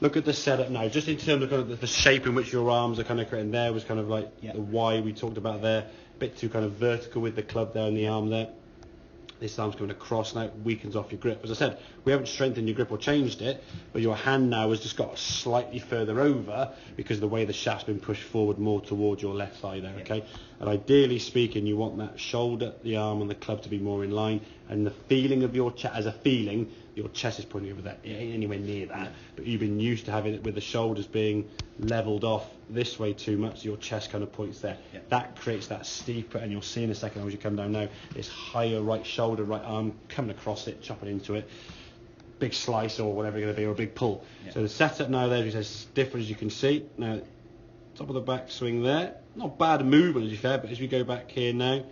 look at the setup now, just in terms of kind of the shape in which your arms are kind of creating. There was kind of like the Y we talked about there, a bit too kind of vertical with the club there and the arm there. This arm's coming across now, it weakens off your grip. As I said, we haven't strengthened your grip or changed it, but your hand now has just got slightly further over because of the way the shaft's been pushed forward more towards your left thigh there, okay? And ideally speaking, you want that shoulder, the arm and the club to be more in line, and the feeling of your chest, as a feeling, your chest is pointing over there. It ain't anywhere near that, but you've been used to having it with the shoulders being levelled off this way too much, your chest kind of points there. That creates that steeper, and you'll see in a second as you come down now, this higher right shoulder, right arm coming across it, chopping into it, big slice or whatever it's going to be, or a big pull. So the setup now there is as different as you can see. Now, top of the back swing there, not bad movement as you fair, but as we go back here now,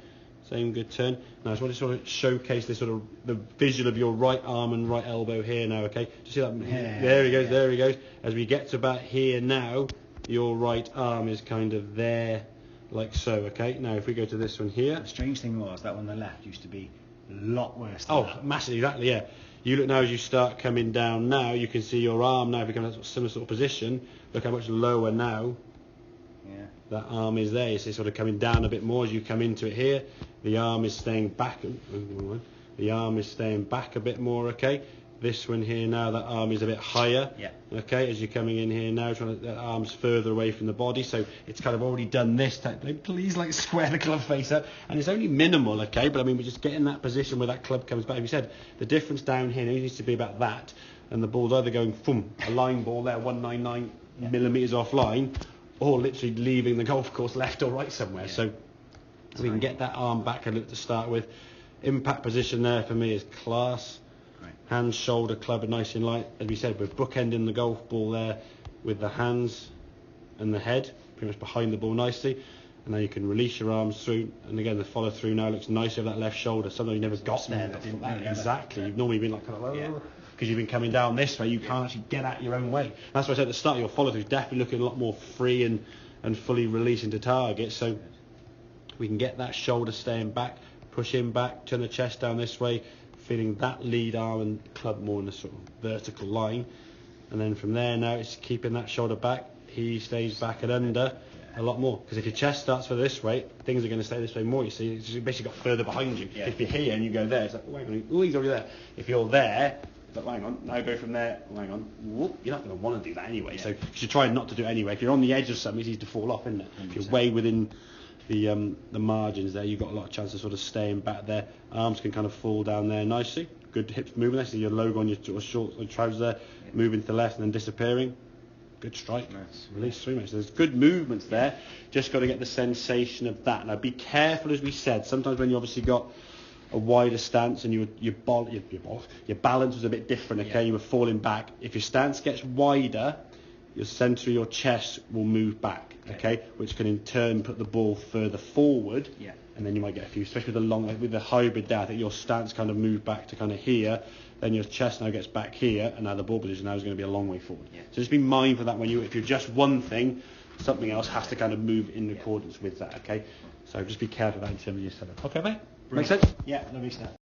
same good turn. Now I just want to sort of showcase this sort of the visual of your right arm and right elbow here now, okay? Do you see that? There he goes, there he goes. As we get to about here now, your right arm is kind of there, like so, okay? Now if we go to this one here. The strange thing was that one on the left used to be a lot worse than that. Massively, exactly, yeah. You look now as you start coming down now, you can see your arm now becoming a similar sort of position. Look how much lower now that arm is there. It's sort of coming down a bit more as you come into it here. The arm is staying back. The arm is staying back a bit more, okay? This one here now, that arm is a bit higher, okay? As you're coming in here now, that arm's further away from the body, so it's kind of already done this type. Please, like, square the club face up, and it's only minimal, okay? But I mean, we just get in that position where that club comes back. As we said, the difference down here needs to be about that, and the ball's either going, boom, a line ball there, 199 millimetres offline, or literally leaving the golf course left or right somewhere. So we can get that arm back a little to start with. Impact position there for me is class. Hands, shoulder, club are nice and light. As we said, we're bookending the golf ball there with the hands and the head, pretty much behind the ball nicely. And then you can release your arms through. And again, the follow through now looks nice over that left shoulder. Something you never got there. Exactly. You've normally been like kind of because you've been coming down this way, you can't actually get out your own way. That's why I said at the start, your follow through is definitely looking a lot more free and fully releasing to target. So we can get that shoulder staying back, push him back, turn the chest down this way, feeling that lead arm and club more in a sort of vertical line. And then from there now, it's keeping that shoulder back. He stays back and under a lot more. Because if your chest starts for this way, things are going to stay this way more, you see. It's basically got further behind you. If you're here and you go there, it's like, oh, hang on, oh, he's already there. If you're there, it's like, hang on, now go from there, hang on. Whoop, you're not going to want to do that anyway. So because you're trying not to do it anyway. If you're on the edge of something, it's easy to fall off, isn't it? 100%. If you're way within the margins there, you've got a lot of chance of sort of staying back there. Arms can kind of fall down there nicely. Good hips moving. I see your logo on your shorts and trousers there, moving to the left and then disappearing. Good strike. Nice. Release through, mate. So there's good movements there. Just got to get the sensation of that. Now be careful, as we said. Sometimes when you obviously got a wider stance and your balance was a bit different, okay? You were falling back. If your stance gets wider, your centre of your chest will move back, okay? Which can in turn put the ball further forward, and then you might get a few, especially with the hybrid there. I think your stance kind of moved back to kind of here, then your chest now gets back here, and now the ball position now is going to be a long way forward. So just be mindful of that if you're just one thing, something else has to kind of move in accordance with that, okay? So just be careful of that in terms of your setup. Okay, mate? Make sense? Yeah, lovely stuff.